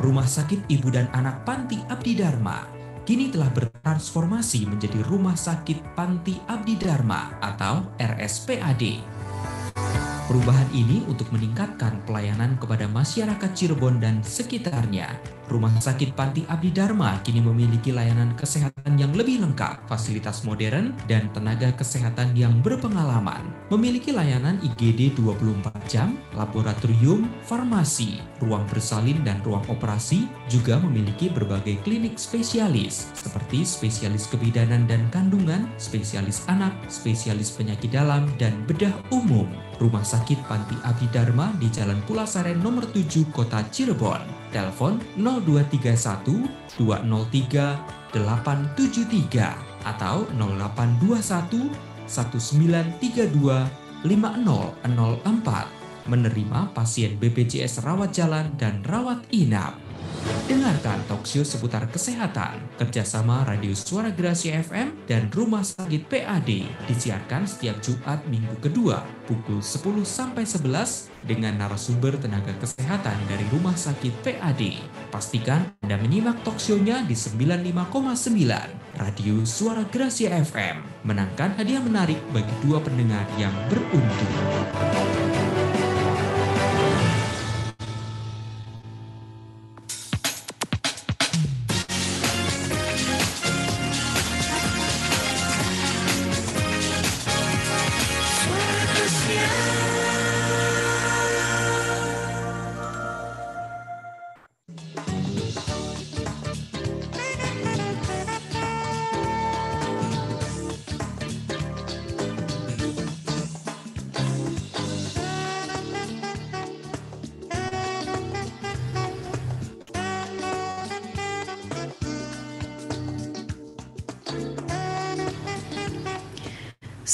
Rumah Sakit Ibu dan Anak Panti Abdi Dharma kini telah bertransformasi menjadi Rumah Sakit Panti Abdi Dharma atau RSPAD. Perubahan ini untuk meningkatkan pelayanan kepada masyarakat Cirebon dan sekitarnya. Rumah Sakit Panti Abdi Dharma kini memiliki layanan kesehatan yang lebih lengkap, fasilitas modern, dan tenaga kesehatan yang berpengalaman. Memiliki layanan IGD 24 jam, laboratorium, farmasi, ruang bersalin dan ruang operasi, juga memiliki berbagai klinik spesialis seperti spesialis kebidanan dan kandungan, spesialis anak, spesialis penyakit dalam, dan bedah umum. Rumah Sakit Panti Abdi Dharma di Jalan Pulasaren nomor 7 Kota Cirebon. Telepon 0231 203 873 atau 0821 1932 5004. Menerima pasien BPJS rawat jalan dan rawat inap. Dengarkan talkshow seputar kesehatan kerjasama Radio Suara Gracia FM dan Rumah Sakit PAD disiarkan setiap Jumat minggu kedua pukul 10 sampai 11 dengan narasumber tenaga kesehatan dari Rumah Sakit PAD. Pastikan Anda menyimak talkshow-nya di 95,9 Radio Suara Gracia FM. Menangkan hadiah menarik bagi 2 pendengar yang beruntung.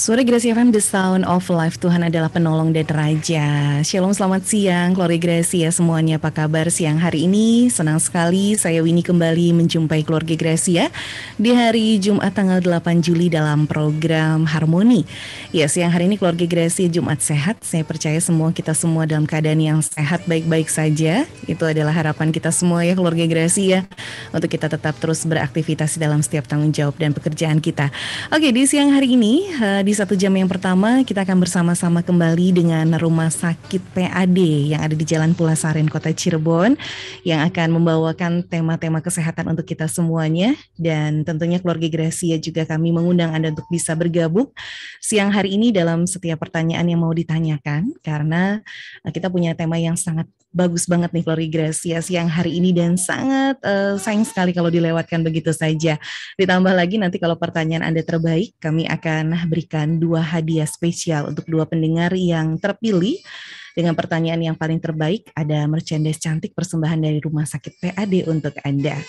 Suara Gracia FM, The Sound of Life. Tuhan adalah penolong dan raja. Shalom, selamat siang keluarga Gracia semuanya. Apa kabar siang hari ini? Senang sekali saya Winnie kembali menjumpai keluarga Gracia di hari Jumat tanggal 8 Juli dalam program Harmoni. Ya, siang hari ini keluarga Gracia Jumat sehat. Saya percaya kita semua dalam keadaan yang sehat, baik-baik saja. Itu adalah harapan kita semua ya keluarga Gracia, untuk kita tetap terus beraktivitas dalam setiap tanggung jawab dan pekerjaan kita. Oke, di siang hari ini di 1 jam yang pertama kita akan bersama-sama kembali dengan Rumah Sakit PAD yang ada di Jalan Pulasaren Kota Cirebon, yang akan membawakan tema-tema kesehatan untuk kita semuanya. Dan tentunya keluarga Gracia juga kami mengundang Anda untuk bisa bergabung siang hari ini dalam setiap pertanyaan yang mau ditanyakan, karena kita punya tema yang sangat bagus banget nih keluarga Gracia siang hari ini, dan sangat sayang sekali kalau dilewatkan begitu saja. Ditambah lagi nanti kalau pertanyaan Anda terbaik, kami akan berikan 2 hadiah spesial untuk 2 pendengar yang terpilih dengan pertanyaan yang paling terbaik. Ada merchandise cantik persembahan dari Rumah Sakit PAD untuk Anda.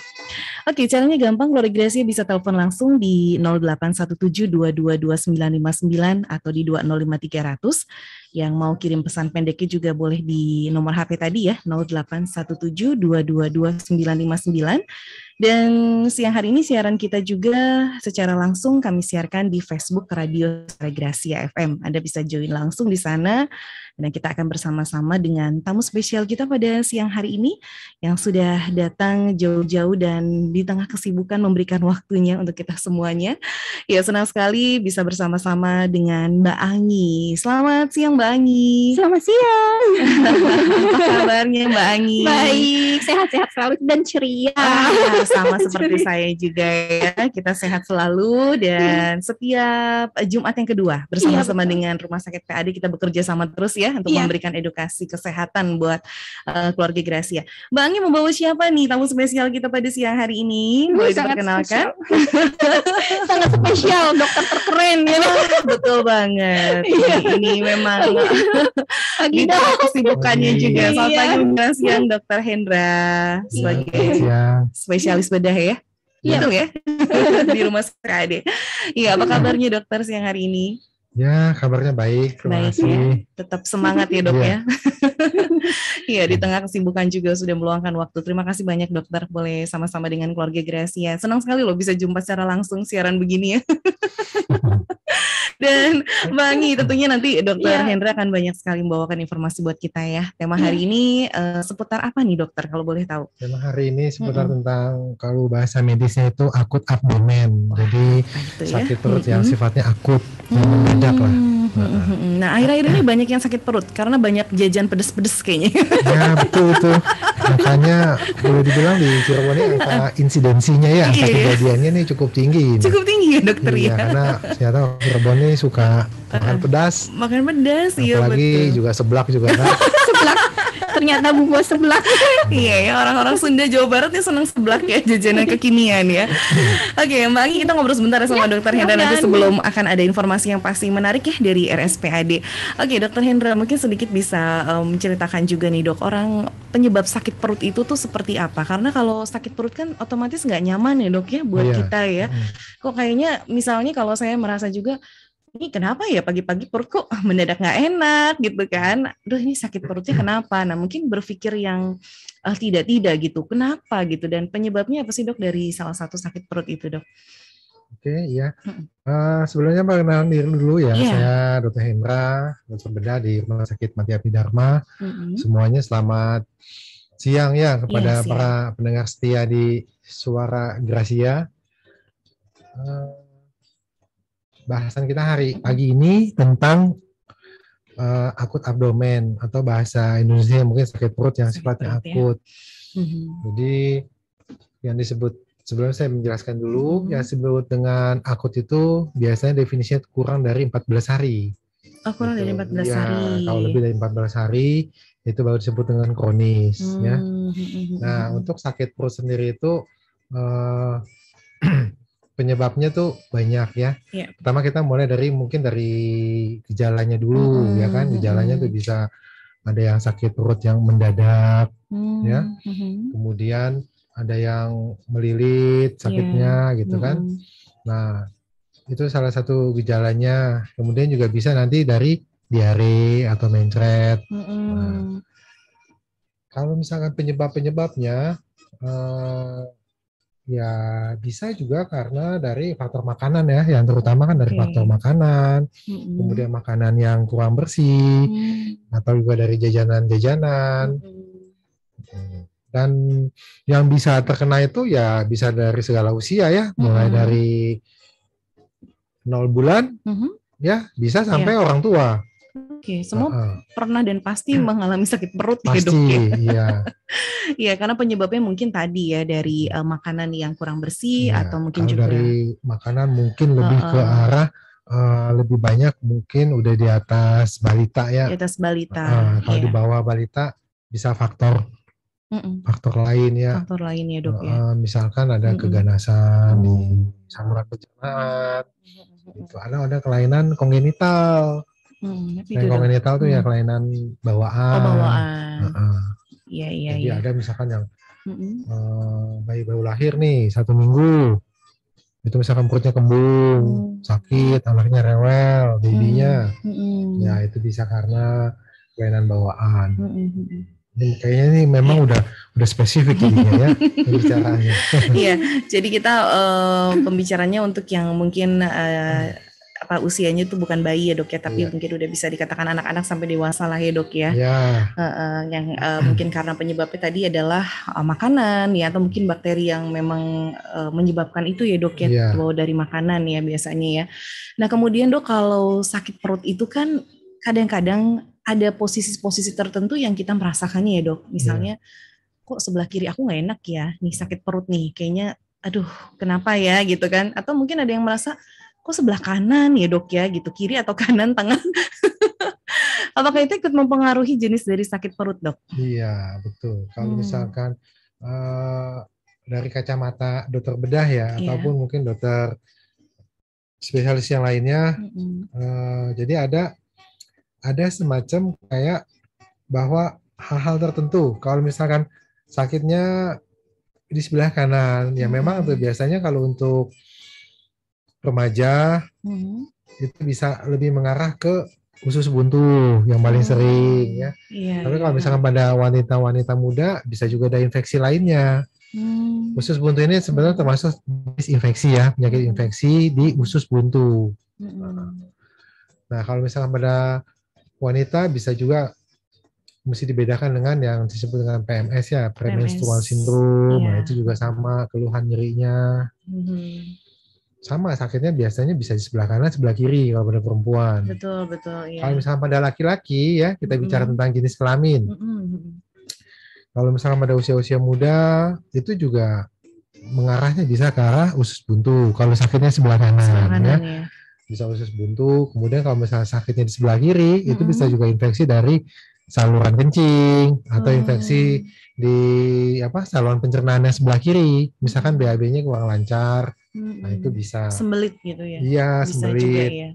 Oke, caranya gampang, keluarga Gracia bisa telepon langsung di 0817222959 atau di 205300. Yang mau kirim pesan pendeknya juga boleh di nomor HP tadi ya, 0817222959. Dan siang hari ini siaran kita juga secara langsung kami siarkan di Facebook Radio Suara Gracia FM. Anda bisa join langsung di sana, dan kita akan bersama-sama dengan tamu spesial kita pada siang hari ini yang sudah datang jauh-jauh dan di tengah kesibukan memberikan waktunya untuk kita semuanya. Ya, senang sekali bisa bersama-sama dengan Mbak Anggi. Selamat siang Mbak Anggi. Selamat siang. Apa kabarnya Mbak Anggi? Baik, sehat-sehat selalu dan ceria. Sama seperti saya juga ya. Kita sehat selalu, dan setiap Jumat yang kedua bersama-sama dengan Rumah Sakit PAD kita bekerja sama terus ya untuk memberikan edukasi kesehatan buat keluarga Gracia. Mbak Anggi membawa siapa nih tamu spesial kita pada siang hari ini? Boleh diperkenalkan? Sangat spesial, dokter terkeren ya. Betul banget. Ini memang di kesibukannya juga. Selamat pagi Mbak siang Dokter Hendra sebagai spesialis bedah ya. Betul ya. Di Rumah Sakit PAD. Iya, apa kabarnya dokter siang hari ini? Ya, kabarnya baik. Terima kasih. Ya. Tetap semangat ya dok ya. Iya, di tengah kesibukan juga sudah meluangkan waktu. Terima kasih banyak dokter, boleh sama-sama dengan keluarga Gracia. Senang sekali loh bisa jumpa secara langsung siaran begini ya. Dan Mbak Anggi, tentunya nanti Dokter Iya. Hendra akan banyak sekali membawakan informasi buat kita ya. Tema hari ini seputar apa nih dokter kalau boleh tahu? Tema hari ini seputar tentang kalau bahasa medisnya itu akut abdomen. Jadi Itu ya. sakit perut yang sifatnya akut, yang mendadak lah. Nah, akhir-akhir ini banyak yang sakit perut karena banyak jajan pedes-pedes kayaknya. Ya betul itu. Makanya boleh dibilang di Cirebon ini angka insidensinya ya, angka kejadiannya nih cukup tinggi. Cukup tinggi ya dokter Iya, ya. karena ternyata Cirebon ini suka makan pedas. Makan pedas, iya Apalagi betul. juga seblak juga kan. Seblak. Ternyata bumbu seblak. Iya ya, orang-orang Sunda Jawa Barat nih senang seblak ya, jajanan kekinian ya. Oke, Mbak Anggi, kita ngobrol sebentar ya sama Dokter Hendra nanti sebelum akan ada informasi yang pasti menarik ya dari RSPAD. Oke, Dokter Hendra mungkin sedikit bisa menceritakan juga nih dok, orang penyebab sakit perut itu tuh seperti apa? Karena kalau sakit perut kan otomatis nggak nyaman ya dok ya buat kita ya. Kok kayaknya misalnya kalau saya merasa juga, ini kenapa ya pagi-pagi perut kok mendadak nggak enak gitu kan? Aduh ini sakit perutnya kenapa? Nah mungkin berpikir yang tidak gitu. Kenapa gitu? Dan penyebabnya apa sih dok dari salah satu sakit perut itu dok? Oke, iya. Sebelumnya perkenalan diri dulu ya. Iya. Saya Dr. Hendra, dokter bedah di Rumah Sakit Panti Abdi Dharma. Semuanya selamat siang ya kepada siang. para pendengar setia di Suara Gracia. Bahasan kita hari pagi ini tentang akut abdomen atau bahasa Indonesia mungkin sakit perut yang sifatnya akut. Jadi yang disebut, sebelum saya menjelaskan dulu, yang disebut dengan akut itu biasanya definisinya kurang dari 14 hari. Oh, kurang dari 14 ya, hari. Kalau lebih dari 14 hari itu baru disebut dengan kronis ya. Nah, untuk sakit perut sendiri itu penyebabnya tuh banyak ya. Pertama kita mulai dari mungkin dari gejalanya dulu ya kan. Gejalanya tuh bisa ada yang sakit perut yang mendadak ya. Kemudian ada yang melilit sakitnya gitu kan. Nah, itu salah satu gejalanya. Kemudian juga bisa nanti dari diare atau mencret. Nah, kalau misalkan penyebabnya ya bisa juga karena dari faktor makanan ya, yang terutama kan dari faktor makanan, kemudian makanan yang kurang bersih, atau juga dari jajanan-jajanan. Dan yang bisa terkena itu ya bisa dari segala usia ya, mulai dari 0 bulan ya bisa sampai orang tua. Oke, semua pernah dan pasti mengalami sakit perut ya dok Pasti, ya. iya. Iya, karena penyebabnya mungkin tadi ya dari makanan yang kurang bersih atau mungkin kalau juga dari makanan mungkin lebih ke arah lebih banyak mungkin udah di atas balita ya. Di atas balita. Kalau di bawah balita bisa faktor lain ya. Faktor lain ya dok ya. Misalkan ada keganasan di saluran pencernaan. Itu ada kelainan kongenital. Yang kongenital tuh ya kelainan bawaan. Oh, bawaan. Iya. Jadi ada misalkan yang bayi baru lahir nih 1 minggu, itu misalkan perutnya kembung, sakit, anaknya rewel, babynya, ya itu bisa karena kelainan bawaan. Kayaknya ini memang udah spesifik ini ya pembicaraannya. Iya, jadi kita pembicaranya untuk yang mungkin usianya itu bukan bayi ya dok ya, tapi mungkin udah bisa dikatakan anak-anak sampai dewasa lah ya dok ya. Yang mungkin karena penyebabnya tadi adalah makanan ya, atau mungkin bakteri yang memang menyebabkan itu ya dok ya, bawa dari makanan ya biasanya ya. Nah kemudian dok, kalau sakit perut itu kan kadang-kadang ada posisi-posisi tertentu yang kita merasakannya ya dok. Misalnya kok sebelah kiri aku nggak enak ya, nih sakit perut nih, kayaknya aduh kenapa ya gitu kan. Atau mungkin ada yang merasa kok sebelah kanan ya dok ya gitu, kiri atau kanan tangan. Apakah itu ikut mempengaruhi jenis dari sakit perut dok? Iya betul. Kalau misalkan dari kacamata dokter bedah ya, ataupun mungkin dokter spesialis yang lainnya, jadi ada semacam kayak bahwa hal-hal tertentu. Kalau misalkan sakitnya di sebelah kanan, ya memang tuh biasanya kalau untuk remaja itu bisa lebih mengarah ke usus buntu yang paling sering ya. Tapi kalau misalkan pada wanita-wanita muda bisa juga ada infeksi lainnya. Usus buntu ini sebenarnya termasuk infeksi ya, penyakit infeksi di usus buntu. Nah, kalau misalkan pada wanita bisa juga mesti dibedakan dengan yang disebut dengan PMS ya, premenstrual syndrome. Nah, itu juga sama keluhan nyerinya. Sama sakitnya biasanya bisa di sebelah kanan, sebelah kiri kalau pada perempuan. Betul, ya. Kalau misalkan pada laki-laki ya, kita bicara tentang jenis kelamin. Kalau misalkan pada usia-usia muda, itu juga mengarahnya bisa ke arah usus buntu. Kalau sakitnya sebelah kanan ya. Bisa usus buntu. Kemudian kalau misalnya sakitnya di sebelah kiri, itu bisa juga infeksi dari saluran kencing atau infeksi di saluran pencernaannya sebelah kiri. Misalkan BAB-nya kurang lancar. Nah, itu bisa sembelit gitu ya. Iya, bisa sembelit juga ya.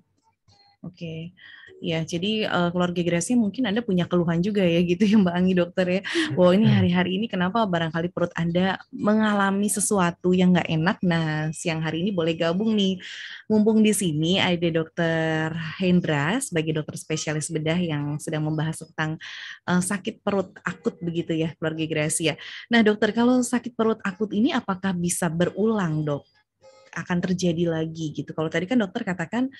Oke. Ya, jadi keluarga Gracia mungkin Anda punya keluhan juga ya gitu ya Mbak Anggi dokter ya. Wow, ini hari-hari ini kenapa barangkali perut Anda mengalami sesuatu yang nggak enak. Nah, siang hari ini boleh gabung nih. Mumpung di sini ada Dokter Hendra sebagai dokter spesialis bedah yang sedang membahas tentang sakit perut akut begitu ya keluarga Gracia. Nah, dokter, kalau sakit perut akut ini apakah bisa berulang, Dok? Akan terjadi lagi gitu. Kalau tadi kan dokter katakan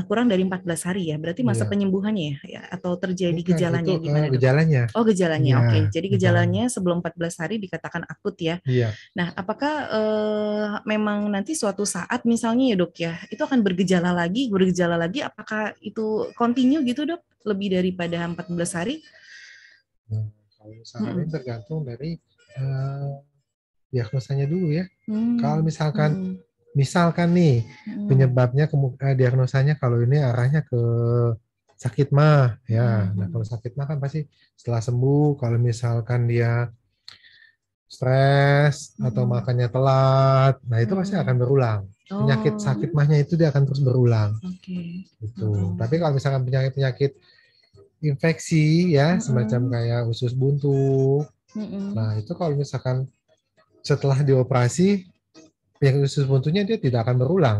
kurang dari 14 hari ya, berarti masa penyembuhannya ya atau terjadi gejalanya gimana? Gejalanya. Oh, gejalanya. Oke. Jadi gejalanya sebelum 14 hari dikatakan akut ya. Iya. Nah, apakah memang nanti suatu saat misalnya ya, Dok ya, itu akan bergejala lagi, apakah itu continue gitu, Dok? Lebih daripada 14 hari? Nah, kalau misalkan ini tergantung dari diagnosanya dulu ya. Kalau misalkan nih penyebabnya diagnosanya kalau ini arahnya ke sakit mah ya. Nah, kalau sakit mah kan pasti setelah sembuh. Kalau misalkan dia stres atau makannya telat, nah itu pasti akan berulang. Penyakit sakit mahnya itu dia akan terus berulang. Gitu. Tapi kalau misalkan penyakit infeksi ya, semacam kayak usus buntu, nah itu kalau misalkan setelah dioperasi penyakit usus buntunya dia tidak akan berulang.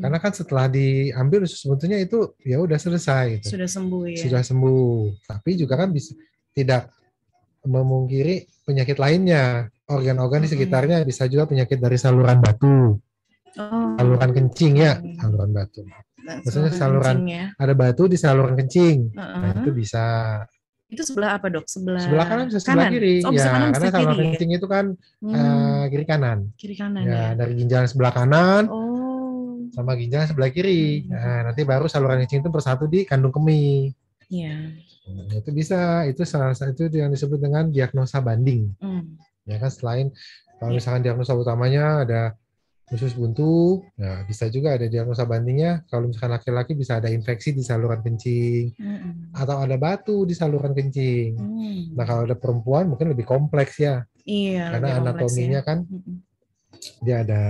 Karena kan setelah diambil usus buntunya itu ya udah selesai gitu. Sudah sembuh ya. Sudah sembuh. Tapi juga kan bisa tidak memungkiri penyakit lainnya. Organ-organ di sekitarnya bisa juga penyakit dari saluran batu. Saluran kencing ya, saluran batu. Maksudnya saluran ada batu di saluran kencing. Nah, itu bisa. Itu sebelah apa, Dok? Sebelah kanan bisa sebelah kiri. Ya, kanan, karena saluran kencing itu kan kiri kanan. Kiri kanan ya. Dari ginjal sebelah kanan sama ginjal sebelah kiri. Nah, nanti baru saluran kencing itu bersatu di kandung kemih. Iya. Nah, itu bisa, itu salah satu yang disebut dengan diagnosa banding. Ya kan, selain kalau misalkan diagnosa utamanya ada usus buntu, nah bisa juga ada diagnosa bandingnya. Kalau misalkan laki-laki bisa ada infeksi di saluran kencing, atau ada batu di saluran kencing. Nah kalau ada perempuan mungkin lebih kompleks ya, karena anatominya kan dia ada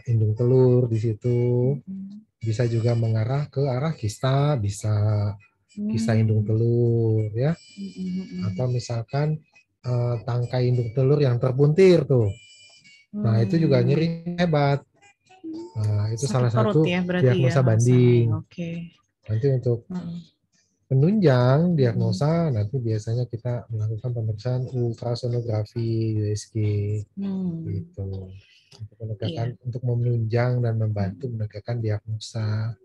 indung telur di situ, bisa juga mengarah ke arah kista, bisa kista indung telur ya, atau misalkan tangkai indung telur yang terpuntir tuh. Nah, itu juga nyeri hebat. Nah, itu sakit salah satu ya, diagnosa banding. Nanti untuk penunjang diagnosa, nanti biasanya kita melakukan pemeriksaan ultrasonografi USG gitu. Untuk menegakkan, untuk menunjang dan membantu menegakkan diagnosa.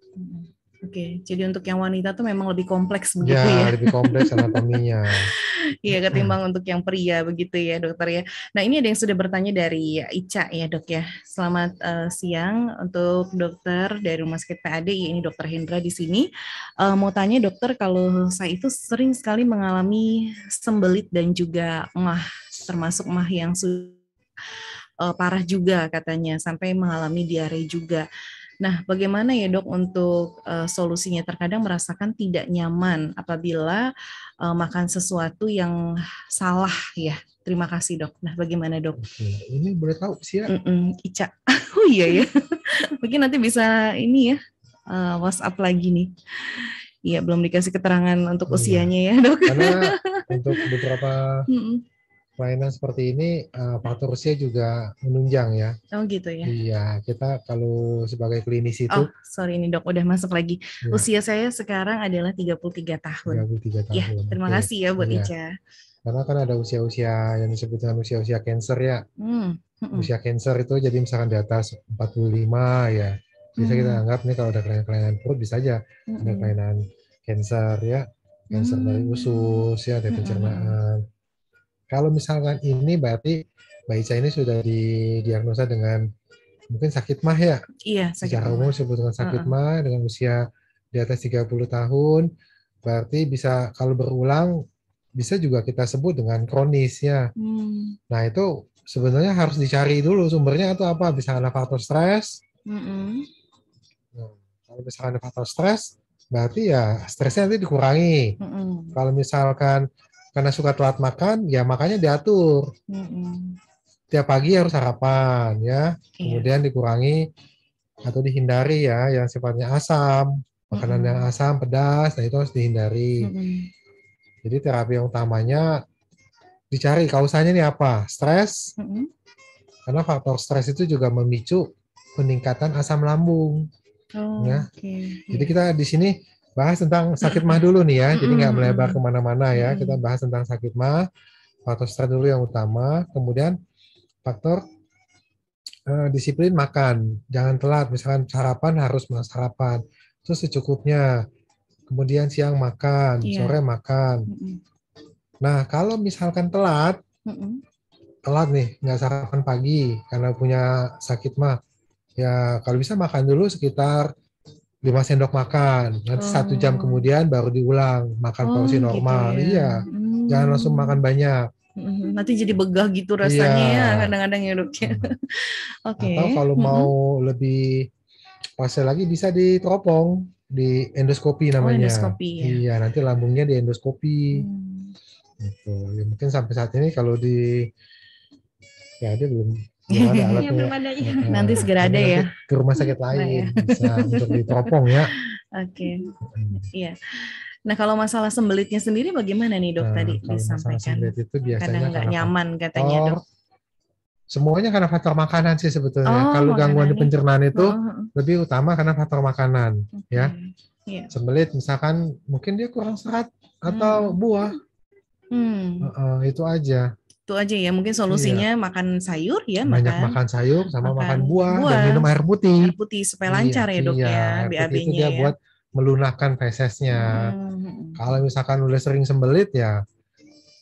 Oke, jadi untuk yang wanita tuh memang lebih kompleks begitu ya? Lebih kompleks anatominya. Iya, ketimbang untuk yang pria begitu ya, dokter ya. Nah, ini ada yang sudah bertanya dari Ica ya, Dok ya. Selamat siang untuk dokter dari Rumah Sakit PAD, ini Dokter Hendra di sini. Mau tanya dokter, kalau saya itu sering sekali mengalami sembelit dan juga mah, termasuk mah yang parah juga katanya, sampai mengalami diare juga. Nah, bagaimana ya dok untuk solusinya? Terkadang merasakan tidak nyaman apabila makan sesuatu yang salah ya. Terima kasih dok. Nah, bagaimana dok? Oke. Ini boleh tahu sih ya? Ica. Oh iya ya. Mungkin nanti bisa ini ya, WhatsApp lagi nih. Iya, belum dikasih keterangan untuk usianya ya dok. Karena untuk beberapa kelainan seperti ini faktor usia juga menunjang ya. Oh gitu ya. Iya, kita kalau sebagai klinis itu. Oh, sorry ini dok, udah masuk lagi. Ya. Usia saya sekarang adalah 33 tahun. 33 tahun. Ya, terima kasih ya buat Ica. Karena kan ada usia-usia yang disebut dengan usia-usia cancer ya. Usia cancer itu jadi misalkan di atas 45 ya. Bisa kita anggap nih kalau ada kelainan perut bisa aja ada kelainan cancer ya, cancer dari usus ya, dari pencernaan. Kalau misalkan ini berarti Mbak Ica ini sudah didiagnosa dengan mungkin sakit MAH ya. Iya, sakit secara umum disebut dengan sakit MAH dengan usia di atas 30 tahun. Berarti bisa kalau berulang bisa juga kita sebut dengan kronis ya. Nah itu sebenarnya harus dicari dulu sumbernya itu apa. Bisa ada faktor stres. Nah, kalau misalkan ada faktor stres, berarti ya stresnya nanti dikurangi. Kalau misalkan karena suka telat makan, ya makanya diatur. Tiap pagi harus sarapan ya, kemudian dikurangi atau dihindari ya yang sifatnya asam, makanan yang asam, pedas, nah itu harus dihindari. Jadi terapi yang utamanya dicari kausanya ini apa? Stres, karena faktor stres itu juga memicu peningkatan asam lambung. Ya. Jadi kita di sini bahas tentang sakit MAH dulu nih ya, jadi nggak melebar kemana-mana ya. Kita bahas tentang sakit MAH, faktor stres dulu yang utama, kemudian faktor disiplin makan, jangan telat. Misalkan sarapan harus sarapan, terus secukupnya. Kemudian siang makan, sore makan. Nah kalau misalkan telat nih nggak sarapan pagi karena punya sakit MAH, ya kalau bisa makan dulu sekitar 5 sendok makan. Nanti 1 jam kemudian baru diulang makan porsi normal. Gitu ya? Iya, jangan langsung makan banyak. Nanti jadi begah gitu rasanya ya kadang-kadang ya dok. Atau kalau mau lebih pasnya lagi bisa diteropong di endoskopi namanya. Endoskopi, ya. Iya, nanti lambungnya di endoskopi. Gitu. Ya, mungkin sampai saat ini kalau dia belum ada alatnya. Nanti segera ada ya. Ke rumah sakit lain bisa untuk diteropong ya. Oke. Iya. Nah kalau masalah sembelitnya sendiri bagaimana nih dok tadi disampaikan? Sembelit itu biasanya kadang nggak nyaman katanya dok. Semuanya karena faktor makanan sih sebetulnya. Kalau gangguan di pencernaan itu lebih utama karena faktor makanan, ya. Sembelit misalkan mungkin dia kurang serat atau buah, itu aja. Itu aja ya, mungkin solusinya makan sayur ya. Banyak makan sayur sama makan buah dan minum air putih. Air putih supaya lancar ya dok ya, BAB-nya itu dia buat melunakkan fesesnya. Kalau misalkan udah sering sembelit ya,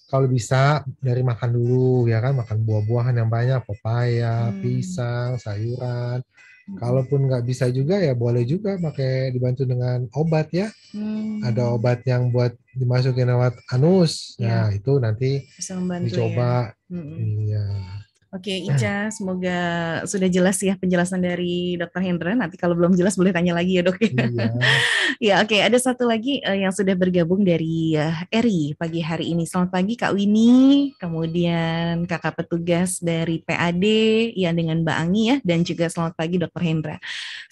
kalau bisa dari makan dulu ya kan, makan buah-buahan yang banyak, pepaya, pisang, sayuran. Kalaupun nggak bisa juga ya boleh juga pakai dibantu dengan obat ya. Ada obat yang buat dimasukin lewat anus. Nah itu nanti bisa dicoba. Iya. Oke, Ica, semoga sudah jelas ya penjelasan dari Dr. Hendra. Nanti kalau belum jelas boleh tanya lagi ya dok. Iya. Ya, oke. Ada satu lagi yang sudah bergabung dari Eri pagi hari ini. Selamat pagi Kak Winnie, kemudian kakak petugas dari PAD ya dengan Mbak Anggi ya, dan juga selamat pagi Dr. Hendra.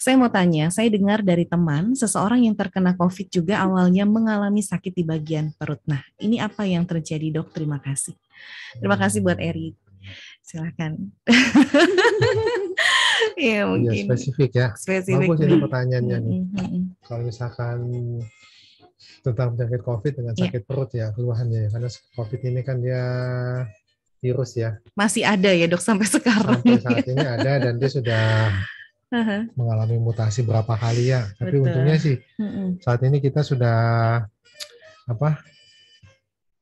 Saya mau tanya, saya dengar dari teman seseorang yang terkena COVID juga awalnya mengalami sakit di bagian perut. Nah, ini apa yang terjadi dok? Terima kasih. Terima kasih buat Eri. Silakan. Ya mungkin. Ya, spesifik ya. Bagus ini pertanyaannya nih. Kalau misalkan tentang penyakit COVID dengan sakit perut ya keluhannya, karena COVID ini kan dia virus ya. Masih ada ya dok sampai sekarang. Sampai saat ini ada dan dia sudah mengalami mutasi berapa kali ya. Tapi untungnya sih saat ini kita sudah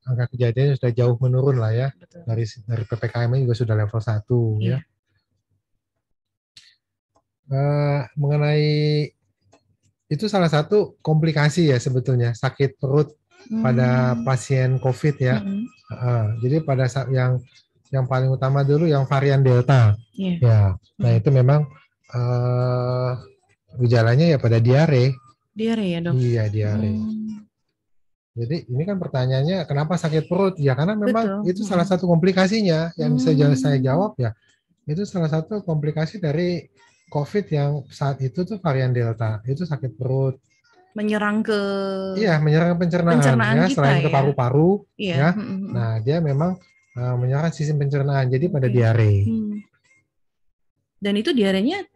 angka kejadiannya sudah jauh menurun lah ya. Dari PPKM juga sudah level 1 ya. Mengenai itu salah satu komplikasi ya sebetulnya sakit perut pada pasien COVID ya. Jadi pada saat yang paling utama dulu yang varian Delta. Ya. Nah itu memang gejalanya ya pada diare. Diare ya dok? Iya diare. Jadi ini kan pertanyaannya kenapa sakit perut? Ya karena memang itu salah satu komplikasinya yang bisa saya jawab ya. Itu salah satu komplikasi dari COVID yang saat itu tuh varian Delta. Itu sakit perut. Menyerang ke menyerang pencernaan ya, kita, selain ke paru-paru ya. Iya. Nah, dia memang menyerang sistem pencernaan jadi pada diare. Dan itu diarenya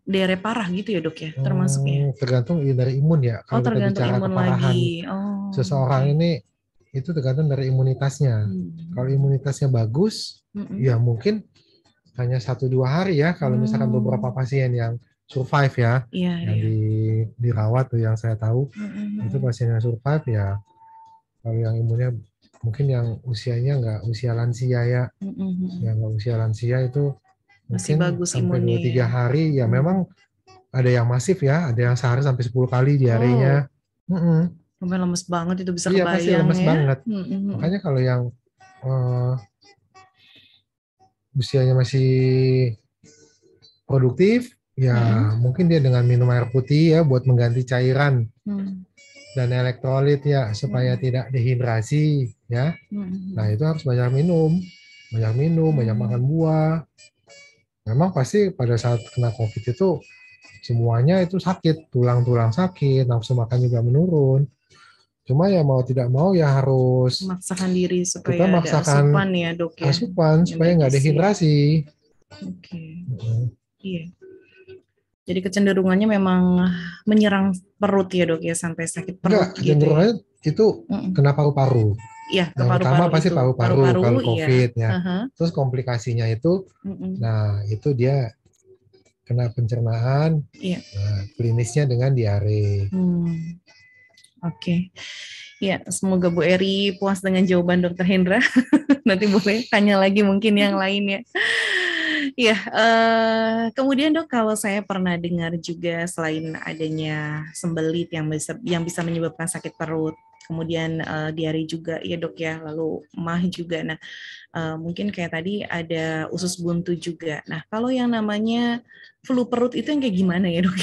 diare parah gitu ya dok ya, termasuknya? Tergantung dari imun ya. Kalau kita bicara keparahan seseorang ini itu tergantung dari imunitasnya. Kalau imunitasnya bagus, ya mungkin hanya 1-2 hari ya. Kalau misalkan beberapa pasien yang survive ya, yang dirawat tuh yang saya tahu itu pasien yang survive ya. Kalau yang imunnya mungkin yang usianya nggak usia lansia ya, yang nggak usia lansia itu masih mungkin bagus sampai imunnya 2-3 hari ya. Memang ada yang masif ya, ada yang sehari sampai 10 kali diarenya. Sampai lemes banget itu bisa iya, kebayang pasti lemes ya. banget. Makanya kalau yang usianya masih produktif, ya mungkin dia dengan minum air putih ya buat mengganti cairan dan elektrolit ya supaya tidak dehidrasi ya. Nah itu harus banyak minum, banyak makan buah. Memang pasti pada saat kena COVID itu semuanya itu sakit, tulang-tulang sakit, nafsu makan juga menurun. Cuma ya mau tidak mau ya harus memaksakan diri supaya kita ada asupan ya dok ya. Asupan supaya nggak dehidrasi. Oke. Iya. Jadi kecenderungannya memang menyerang perut ya dok ya sampai sakit perut. Enggak, kecenderungannya itu kena paru-paru. Iya, yang utama pasti paru-paru kalau COVID ya. Terus komplikasinya itu, nah itu dia kena pencernaan, nah, klinisnya dengan diare. Oke. Ya, semoga Bu Eri puas dengan jawaban Dokter Hendra. Nanti boleh tanya lagi mungkin yang lain ya. Ya, kemudian dok, kalau saya pernah dengar juga selain adanya sembelit yang bisa menyebabkan sakit perut, kemudian diare juga ya dok ya, lalu emah juga. Nah, mungkin kayak tadi ada usus buntu juga. Nah, kalau yang namanya flu perut itu yang kayak gimana ya dok?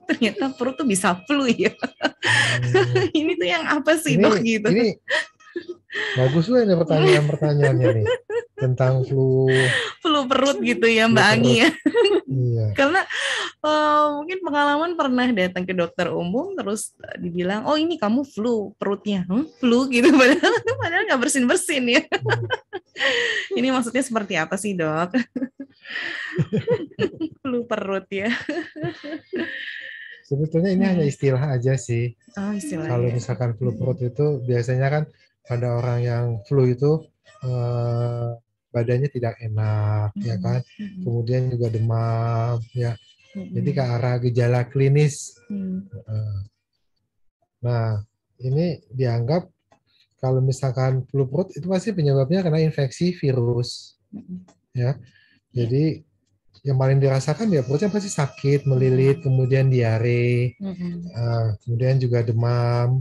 Ternyata perut tuh bisa flu ya. Ini tuh yang apa sih dok gitu? Ini bagus loh ini pertanyaannya nih tentang flu perut gitu ya Mbak Anggi ya. Iya. Karena mungkin pengalaman pernah datang ke dokter umum terus dibilang, oh ini kamu flu perutnya, flu gitu padahal nggak bersin ya. Ini maksudnya seperti apa sih dok? Flu perut ya. Sebetulnya ini hanya istilah aja sih. Istilah kalau ya. Misalkan flu perut itu biasanya kan pada orang yang flu itu badannya tidak enak ya kan, kemudian juga demam ya. Jadi ke arah gejala klinis. Nah ini dianggap kalau misalkan flu perut itu pasti penyebabnya karena infeksi virus ya. Jadi yang paling dirasakan ya perutnya pasti sakit, melilit, kemudian diare, kemudian juga demam.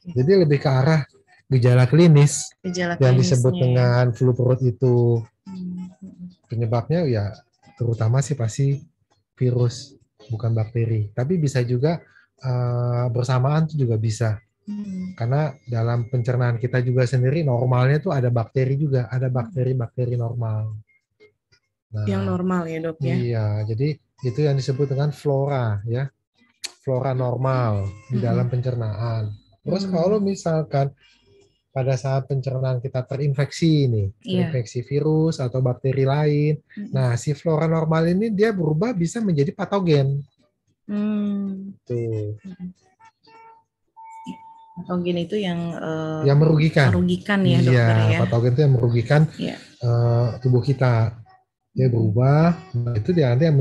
Jadi lebih ke arah gejala klinis yang disebut dengan flu perut itu. Penyebabnya ya terutama sih pasti virus, bukan bakteri. Tapi bisa juga bersamaan tuh juga bisa. Karena dalam pencernaan kita juga sendiri normalnya tuh ada bakteri juga, ada bakteri-bakteri normal. Nah, yang normal ya dok ya? Iya, jadi itu yang disebut dengan flora ya, flora normal di dalam pencernaan. Terus kalau misalkan pada saat pencernaan kita terinfeksi nih, terinfeksi virus atau bakteri lain, nah si flora normal ini dia berubah bisa menjadi patogen. Tuh. Patogen itu yang merugikan ya dokter ya. Patogen itu yang merugikan tubuh kita. Dia berubah, itu dia nanti yang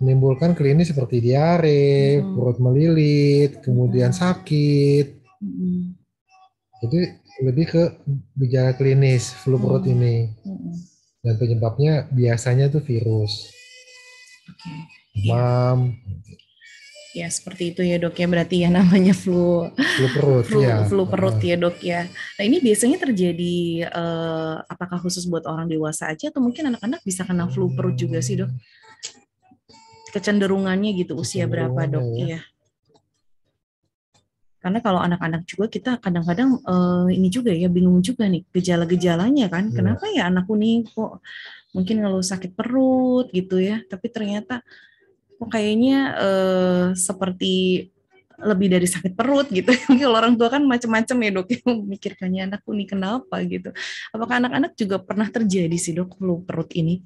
menimbulkan klinis seperti diare, perut melilit, kemudian sakit. Jadi lebih ke gejala klinis flu perut ini. Dan penyebabnya biasanya tuh virus. Demam. Ya seperti itu ya dok ya, berarti ya namanya flu perut ya dok ya. Nah ini biasanya terjadi apakah khusus buat orang dewasa aja atau mungkin anak-anak bisa kena flu perut juga sih dok? Kecenderungannya gitu usia berapa dok? Iya. Karena kalau anak-anak juga kita kadang-kadang ini juga ya bingung juga nih gejala-gejalanya kan. Kenapa ya anakku nih kok mungkin ngeluh sakit perut gitu ya, tapi ternyata kayaknya seperti lebih dari sakit perut gitu. Kalau orang tua kan macam-macam ya dok, mikirkannya anakku nih kenapa gitu. Apakah anak-anak juga pernah terjadi sih dok flu perut ini?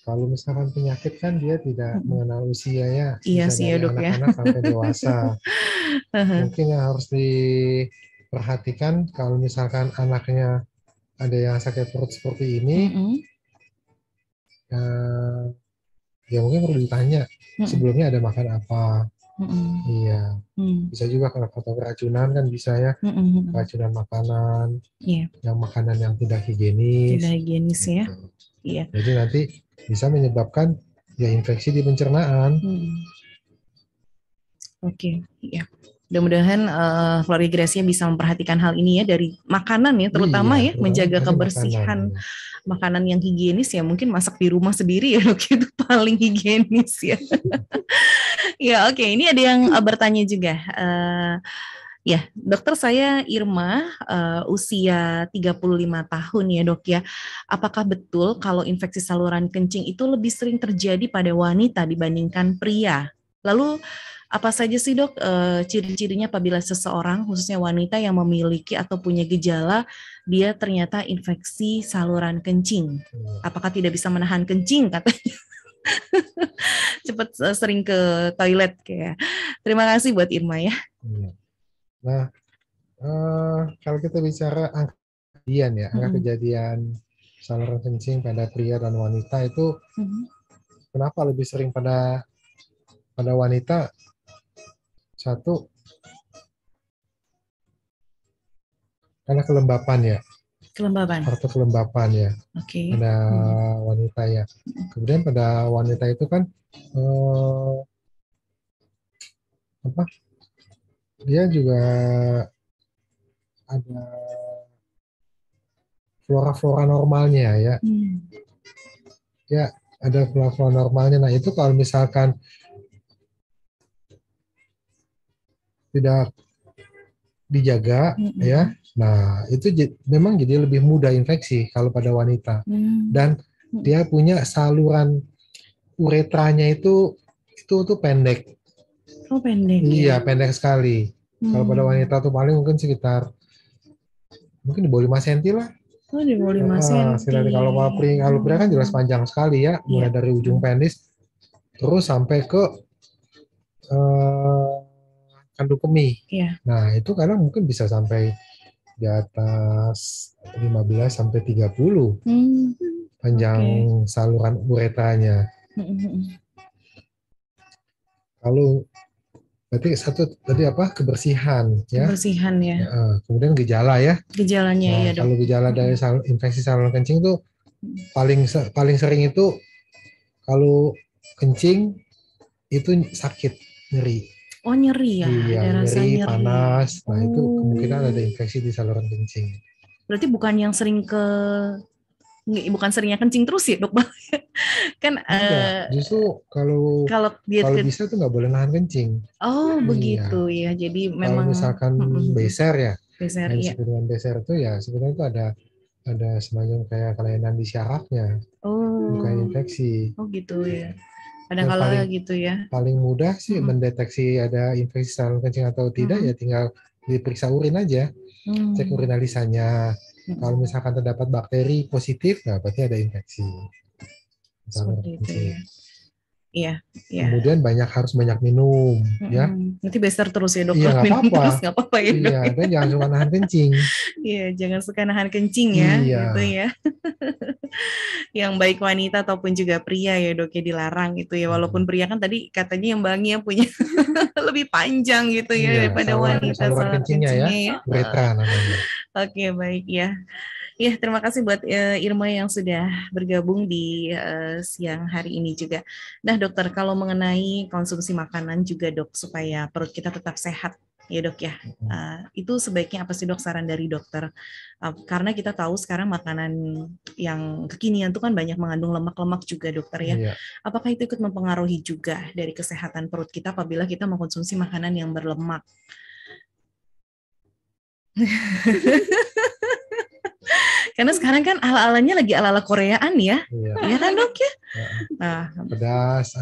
Kalau misalkan penyakit kan dia tidak mengenal usia ya. Iya sih ya dok ya. Anak-anak sampai dewasa. Mungkin yang harus diperhatikan kalau misalkan anaknya ada yang sakit perut seperti ini, ya mungkin perlu ditanya sebelumnya ada makan apa. Iya, bisa juga kalau faktor keracunan kan bisa ya, keracunan makanan, yang makanan yang tidak higienis. Tidak higienis ya. Gitu. Iya. Jadi nanti bisa menyebabkan ya infeksi di pencernaan. Oke, iya. Mudah-mudahan keluarga Gracia bisa memperhatikan hal ini ya dari makanan ya, terutama ya, menjaga kebersihan makanan yang higienis ya, mungkin masak di rumah sendiri ya dok, itu paling higienis ya. Ya oke, ini ada yang bertanya juga. Ya, dokter, saya Irma, usia 35 tahun ya dok ya. Apakah betul kalau infeksi saluran kencing itu lebih sering terjadi pada wanita dibandingkan pria? Lalu apa saja sih dok ciri-cirinya apabila seseorang, khususnya wanita yang memiliki atau punya gejala, dia ternyata infeksi saluran kencing? Apakah tidak bisa menahan kencing katanya? Cepat sering ke toilet kayak. Terima kasih buat Irma ya. Nah, kalau kita bicara angka kejadian ya, angka kejadian saluran kencing pada pria dan wanita itu kenapa lebih sering pada wanita? Satu, karena kelembapan ya. Faktor kelembapan ya. Pada wanita ya. Kemudian pada wanita itu kan dia juga ada flora-flora normalnya ya. Ya, ada flora-flora normalnya. Nah, itu kalau misalkan tidak dijaga ya, nah itu memang jadi lebih mudah infeksi kalau pada wanita. Dan dia punya saluran uretranya itu pendek. Oh, pendek. Iya, pendek sekali. Kalau pada wanita tuh paling mungkin sekitar mungkin di bawah 5 cm lah. Oh, di bawah 5 cm. Kalau pria kan jelas panjang sekali ya, mulai dari ujung penis terus sampai ke kandung kemih. Nah, itu kadang mungkin bisa sampai di atas 15 sampai 30 panjang saluran uretranya. Kalau berarti satu tadi apa? Kebersihan ya. Kebersihan ya. Kemudian gejala ya. Gejalanya ya, dok. Kalau gejala dari infeksi saluran kencing itu paling sering itu kalau kencing itu sakit, nyeri. Oh, nyeri ya. Iya, ada rasa nyeri, panas. Nah, itu kemungkinan ada infeksi di saluran kencing. Berarti bukan yang bukan seringnya kencing terus ya dok? Kan justru kalau bisa tuh nggak boleh nahan kencing. Oh, begitu ya. Jadi memang kalau misalkan beser ya. Beser, iya. Dengan beser itu ya sebenarnya itu ada semacam kayak kelainan di syarafnya. Bukan infeksi. Oh, gitu ya. Kadang-kala gitu ya. Paling mudah sih mendeteksi ada infeksi saluran kencing atau tidak ya tinggal diperiksa urin aja. Cek urinalisanya. Kalau misalkan terdapat bakteri positif, nah berarti ada infeksi. Seperti itu ya. Iya. Kemudian harus banyak minum, ya. Nanti beser terus ya dok. Iya, nggak apa-apa ya. Iya, dan jangan suka nahan kencing. Iya, jangan suka nahan kencing ya, gitu ya. Yang baik wanita ataupun juga pria ya dok ya dilarang gitu ya. Walaupun pria kan tadi katanya yang Bangnya punya lebih panjang gitu ya daripada wanita. Saluran kencingnya ya. Uretra namanya. Oke, baik ya. Ya, terima kasih buat Irma yang sudah bergabung di siang hari ini juga. Nah, dokter, kalau mengenai konsumsi makanan juga dok, supaya perut kita tetap sehat, ya dok ya. Itu sebaiknya apa sih dok saran dari dokter? Karena kita tahu sekarang makanan yang kekinian itu kan banyak mengandung lemak-lemak juga dokter ya. Iya. Apakah itu ikut mempengaruhi juga dari kesehatan perut kita apabila kita mengkonsumsi makanan yang berlemak? Karena sekarang kan ala-alanya lagi ala-ala Koreaan ya. Iya kan dok ya? Nah, pedas,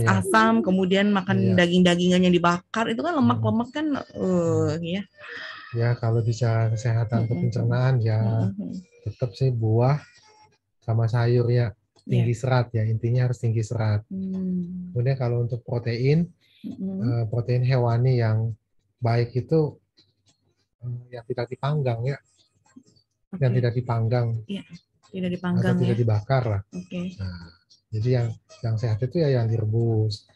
asam, kemudian makan daging-dagingan yang dibakar, itu kan lemak-lemak kan ya. Ya, kalau bicara kesehatan pencernaan ya tetap sih buah sama sayur ya. Tinggi serat ya, intinya harus tinggi serat. Kemudian kalau untuk protein, protein hewani yang baik itu yang tidak dipanggang ya. Yang tidak dipanggang. Iya, tidak dipanggang atau tidak dibakar lah. Oke. Nah, Jadi yang sehat itu ya yang direbus.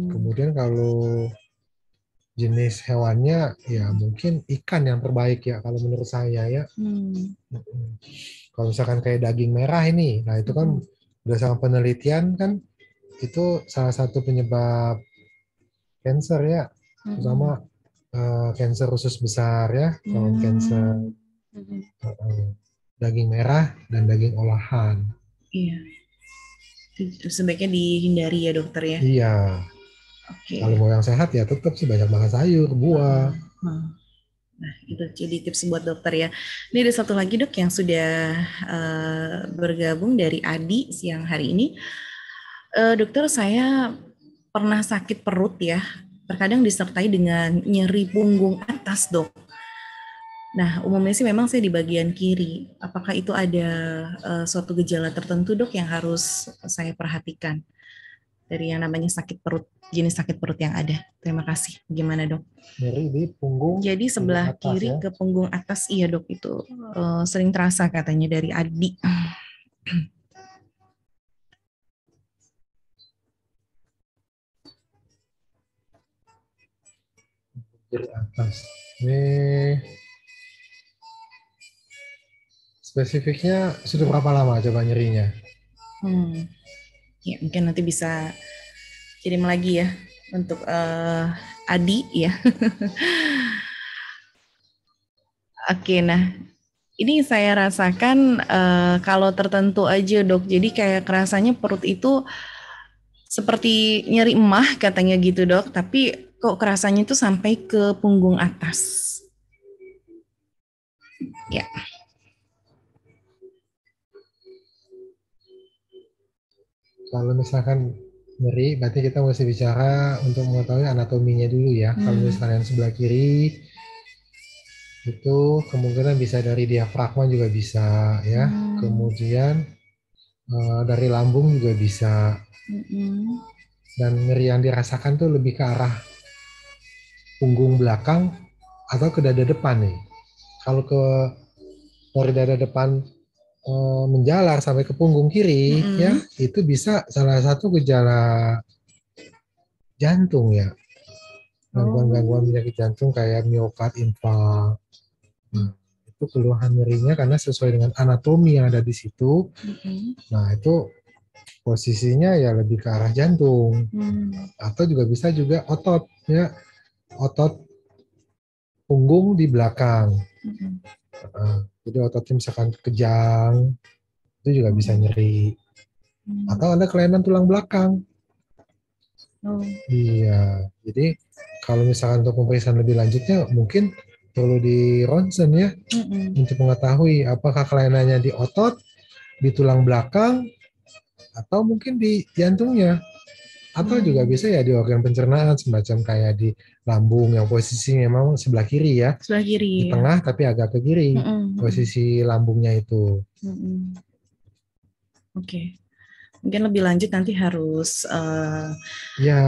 Kemudian kalau jenis hewannya ya mungkin ikan yang terbaik ya kalau menurut saya ya. Kalau misalkan kayak daging merah ini, nah itu kan berdasarkan penelitian kan itu salah satu penyebab kanker ya, terutama kanker usus besar ya, colon cancer. Daging merah dan daging olahan. Iya. Sebaiknya dihindari ya dokter ya. Iya. Kalau mau yang sehat ya tetap sih banyak makan sayur, buah. Nah, itu jadi tips buat dokter ya. Ini ada satu lagi dok yang sudah bergabung dari Adi siang hari ini. Dokter, saya pernah sakit perut ya, terkadang disertai dengan nyeri punggung atas dok. Nah, umumnya sih memang saya di bagian kiri. Apakah itu ada suatu gejala tertentu dok yang harus saya perhatikan dari yang namanya sakit perut, jenis sakit perut yang ada? Terima kasih. Gimana dok? Nyeri di punggung. Jadi sebelah atas, kiri ya? Ke punggung atas, iya dok, itu sering terasa katanya dari Adi. Nyeri atas. Ini spesifiknya sudah berapa lama coba nyerinya? Ya mungkin nanti bisa kirim lagi ya untuk Adi ya. Oke, nah ini saya rasakan kalau tertentu aja dok. Jadi kayak kerasanya perut itu seperti nyeri emah katanya gitu dok. Tapi kok kerasanya itu sampai ke punggung atas. Ya. Kalau misalkan nyeri, berarti kita mesti bicara untuk mengetahui anatominya dulu ya. Kalau misalkan yang sebelah kiri, itu kemungkinan bisa dari diafragma juga bisa ya. Kemudian dari lambung juga bisa. Dan nyeri yang dirasakan tuh lebih ke arah punggung belakang atau ke dada depan nih. Kalau dari dada depan menjalar sampai ke punggung kiri ya, itu bisa salah satu gejala jantung ya, gangguan penyakit jantung kayak miokard infark. Itu keluhan nyerinya karena sesuai dengan anatomi yang ada di situ. Nah itu posisinya ya lebih ke arah jantung, atau juga bisa juga otot ya, otot punggung di belakang. Jadi ototnya misalkan kejang, itu juga bisa nyeri. Atau ada kelainan tulang belakang. Iya, jadi kalau misalkan untuk pemeriksaan lebih lanjutnya mungkin perlu di ronsen ya, untuk mengetahui apakah kelainannya di otot, di tulang belakang, atau mungkin di jantungnya. Atau juga bisa ya di organ pencernaan semacam kayak di lambung yang posisinya memang sebelah kiri ya. Sebelah kiri. Di tengah tapi agak ke kiri posisi lambungnya itu. Oke. Mungkin lebih lanjut nanti harus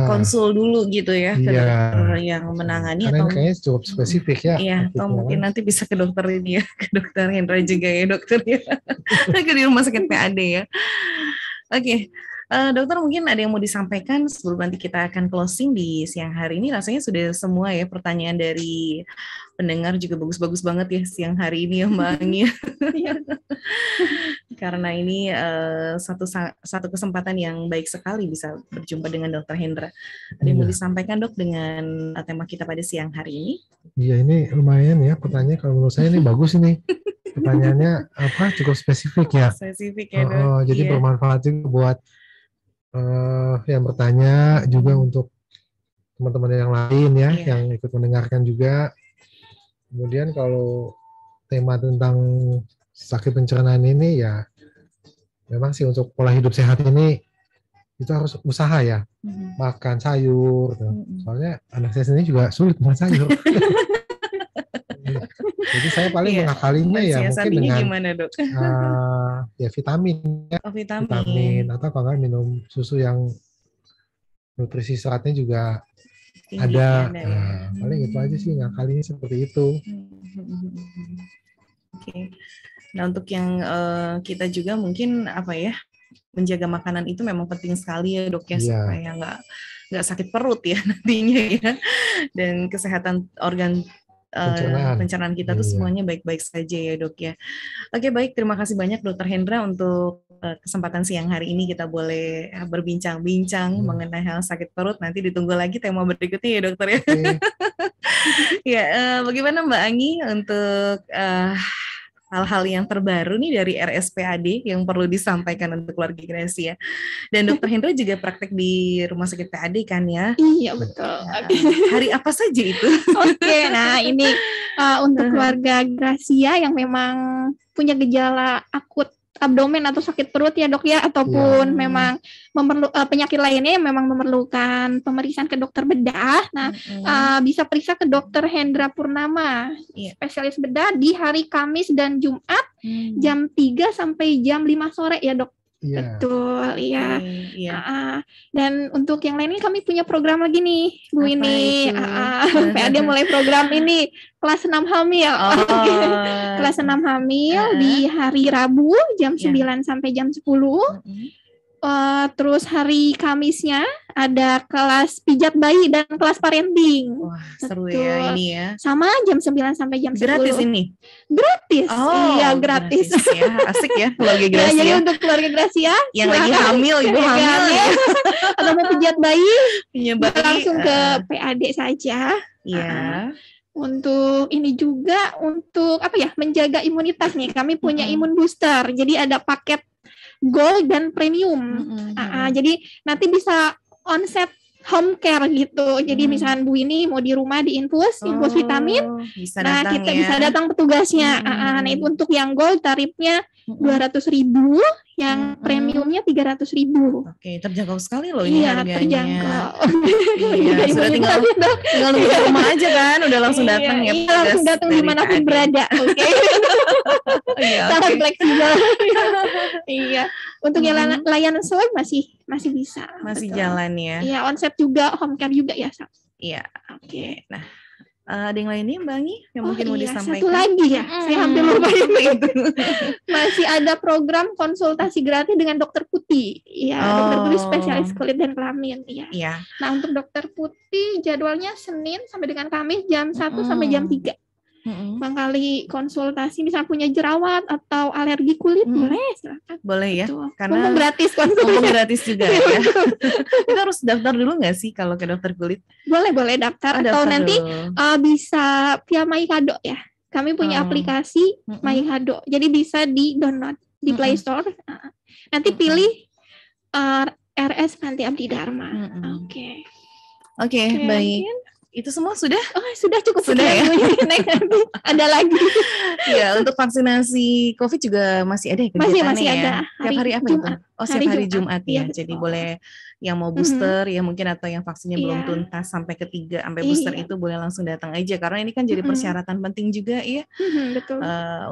konsul dulu gitu ya ke dokter yang menangani. Karena atau kayaknya cukup spesifik ya. Iya, atau mungkin nanti bisa ke dokter ini ya, ke dokter Hendra juga ya dokter ya. Ke di rumah sakit PAD ya. Oke. Dokter mungkin ada yang mau disampaikan sebelum nanti kita akan closing di siang hari ini. Rasanya sudah semua ya, pertanyaan dari pendengar juga bagus-bagus banget ya siang hari ini ya Mbak Anggi. Karena ini satu kesempatan yang baik sekali bisa berjumpa dengan Dokter Hendra. Ada yang mau disampaikan dok dengan tema kita pada siang hari ini? Iya, ini lumayan ya pertanyaannya, kalau menurut saya ini bagus ini. Pertanyaannya cukup spesifik ya. Spesifik ya dok. Jadi bermanfaat juga buat yang bertanya, juga untuk teman-teman yang lain ya, yang ikut mendengarkan juga. Kemudian kalau tema tentang sakit pencernaan ini ya, memang sih untuk pola hidup sehat ini itu harus usaha ya, makan sayur. Soalnya anak saya sendiri juga sulit makan sayur. Jadi saya paling mengakalinya ya mungkin dengan gimana, dok? Ya vitamin ya, vitamin atau kalau nggak minum susu yang nutrisi seratnya juga tinggi, ada. Paling itu aja sih ngakalinya seperti itu. Oke. Nah untuk yang kita juga mungkin apa ya, menjaga makanan itu memang penting sekali ya dok ya, supaya nggak sakit perut ya nantinya ya, dan kesehatan organ pencernaan kita tuh semuanya baik-baik saja ya dok ya. Oke, baik, terima kasih banyak Dokter Hendra untuk kesempatan siang hari ini kita boleh berbincang-bincang mengenai hal sakit perut. Nanti ditunggu lagi tema berikutnya ya dokter ya. Ya, bagaimana Mbak Anggi untuk hal-hal yang terbaru nih dari RSPAD yang perlu disampaikan untuk keluarga Gracia. Dan Dokter Hendra juga praktek di Rumah Sakit PAD kan ya? Iya betul. Hari apa saja itu? Oke, nah ini untuk keluarga Gracia yang memang punya gejala akut abdomen atau sakit perut ya dok ya, ataupun memang penyakit lainnya yang memang memerlukan pemeriksaan ke dokter bedah. Nah, bisa periksa ke Dokter Hendra Purnama, spesialis bedah di hari Kamis dan Jumat jam 3 sampai jam 5 sore ya dok. Betul, iya. Dan untuk yang lainnya kami punya program lagi nih, Bu ini. PAD mulai program ini kelas 6 hamil. Kelas 6 hamil di hari Rabu jam 9 sampai jam 10. Terus hari Kamisnya ada kelas pijat bayi dan kelas parenting. Wah, seru ya ini ya. Sama jam 9 sampai jam 10. Gratis ini? Gratis. Iya, gratis. Ya. Asik ya keluarga Gracia. Jadi untuk keluarga Gracia yang lagi hamil, ibu hamil ya. Atau mau pijat bayi, langsung ke PAD saja. Iya. Untuk ini juga untuk menjaga imunitas nih. Kami punya imun booster. Jadi ada paket Gold dan Premium. Jadi nanti bisa onset home care gitu. Jadi misalnya Bu ini mau di rumah diinfus vitamin. Kita bisa datang petugasnya. Nah, untuk yang Gold tarifnya 200.000, yang premiumnya 300.000. Oke, terjangkau sekali loh ini harganya. Terjangkau. Iya, sudah tinggal nunggu di rumah aja kan, udah langsung datang ya. Iya, langsung datang dimanapun berada. Oke. Sangat fleksibel. Iya. Untuk yang layanan swab masih bisa. Masih jalan ya. Iya, onset juga, home care juga ya. Iya. Oke. Nah, ada yang lainnya Mbak Anggi yang mungkin mau disampaikan? Satu lagi ya, saya hampir lupa itu. Masih ada program konsultasi gratis dengan Dokter Putih. Iya, Dokter Putih spesialis kulit dan kelamin. Iya. Nah, untuk Dokter Putih jadwalnya Senin sampai dengan Kamis jam 1 sampai jam 3. Kali konsultasi misalnya punya jerawat atau alergi kulit boleh silakan. Boleh ya, karena ngomong gratis gratis juga ya. Kita harus daftar dulu nggak sih kalau ke dokter kulit? Boleh daftar atau nanti bisa via MyKado ya. Kami punya aplikasi MyKado, jadi bisa di download di Play Store. Nanti pilih RS Panti Abdi Dharma. Oke, baik. Itu semua sudah? Sudah cukup. Sudah ya? Ada lagi. Ya, untuk vaksinasi COVID juga masih ada ya kegiatannya masih ada. Tiap hari apa Jumat. Itu? Setiap hari Jumat ya. Jadi boleh yang mau booster ya mungkin atau yang vaksinnya belum tuntas sampai ketiga sampai booster itu boleh langsung datang aja karena ini kan jadi persyaratan penting juga ya. Betul.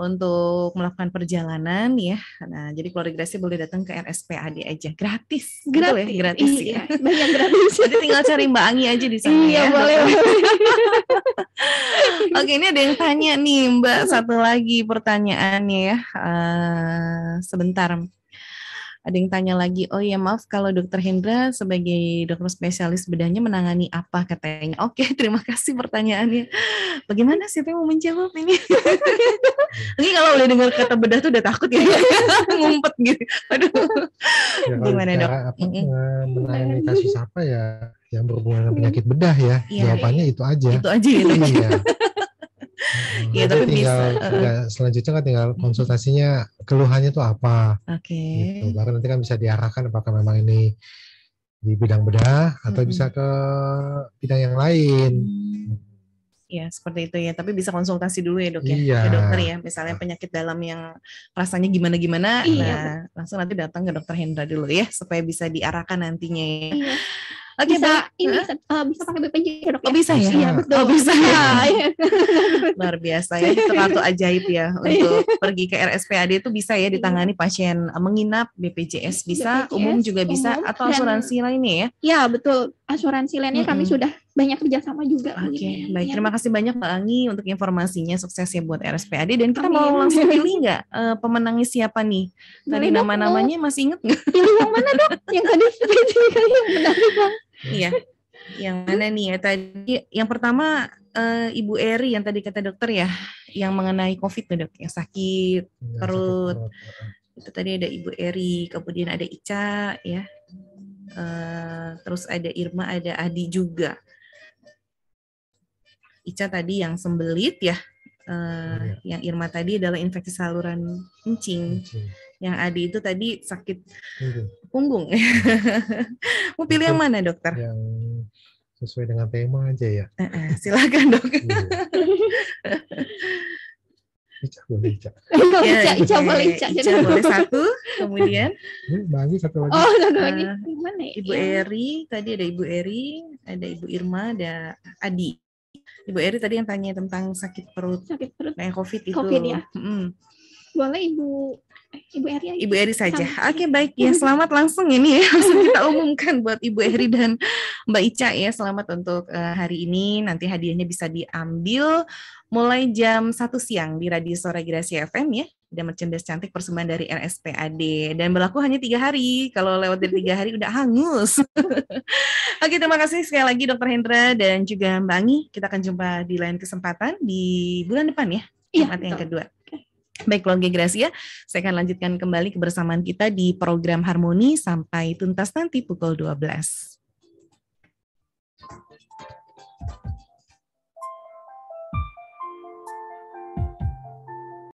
Untuk melakukan perjalanan ya. Nah, jadi keluarga Gracia boleh datang ke RSPAD aja gratis. Betul ya? Gratis ya. Banyak gratis. Jadi tinggal cari Mbak Anggi aja di sana ya. Boleh. Oke, ini ada yang tanya nih Mbak, satu lagi pertanyaannya ya. Sebentar. Ada yang tanya lagi, oh ya maaf kalau Dokter Hendra sebagai dokter spesialis bedahnya menangani apa katanya. Oke, terima kasih pertanyaannya. Bagaimana sih yang mau menjawab ini? Ini kalau udah dengar kata bedah tuh udah takut ya, ngumpet gitu. Aduh. Ya, gimana dok? Menangani kasus apa ya yang berhubungan dengan penyakit bedah ya? Jawabannya itu aja. Itu aja ya. Iya. Iya, tapi tinggal, selanjutnya kan tinggal konsultasinya keluhannya itu apa. Gitu. Bahkan nanti kan bisa diarahkan apakah memang ini di bidang bedah atau bisa ke bidang yang lain. Ya seperti itu ya, tapi bisa konsultasi dulu ya dok ya, ke dokter ya, misalnya penyakit dalam yang rasanya gimana-gimana, nah langsung nanti datang ke Dokter Hendra dulu ya, supaya bisa diarahkan nantinya ya. Oke, bisa bisa pakai BPJS dok. Oh bisa ya? Iya betul. Oh bisa. Luar biasa ya, itu kartu ajaib ya untuk pergi ke RSPAD itu bisa ya ditangani pasien menginap BPJS bisa, umum juga bisa atau asuransi lainnya ya? Ya betul, asuransi lainnya kami sudah banyak kerjasama juga. Oke, baik. Terima kasih banyak Mbak Anggi untuk informasinya. Sukses ya buat RSPAD. Dan kita mau langsung pilih nggak pemenangnya siapa nih? Tadi nama-namanya masih inget nggak? Pilih yang mana dok? Yang tadi spesifikasi yang benar bang. Iya. Yang mana nih ya tadi? Yang pertama Ibu Eri yang tadi kata dokter ya, yang mengenai COVID tuh dok, yang sakit perut. Itu tadi ada Ibu Eri, kemudian ada Ica ya. Terus ada Irma, ada Adi juga. Ica tadi yang sembelit ya, yang Irma tadi adalah infeksi saluran kencing. Yang Adi itu tadi sakit punggung. Mau pilih yang mana dokter? Yang sesuai dengan tema aja ya. Silakan dok. Ica boleh Ica. Ica boleh Ica. Ica boleh satu, kemudian Bagi satu lagi. Oh, satu lagi. Gimana ya? Ibu Eri, tadi ada Ibu Eri, ada Ibu Irma, ada Adi. Ibu Eri tadi yang tanya tentang sakit perut kayak COVID itu. COVID ya. Boleh Ibu Eri aja. Ibu Eri saja. Oke, baik ya. Selamat langsung ini ya. Langsung kita umumkan buat Ibu Eri dan Mbak Ica ya. Selamat untuk hari ini. Nanti hadiahnya bisa diambil mulai jam 1 siang di Radio Suara Grasi FM ya. Ada merchandise cantik persembahan dari RSPAD. Dan berlaku hanya 3 hari. Kalau lewat dari 3 hari udah hangus. Oke, terima kasih sekali lagi Dr. Hendra dan juga Mbak Anggi. Kita akan jumpa di lain kesempatan di bulan depan ya. Jumat yang kedua. Baik keluarga Gracia, saya akan lanjutkan kembali kebersamaan kita di program Harmoni sampai tuntas nanti pukul 12.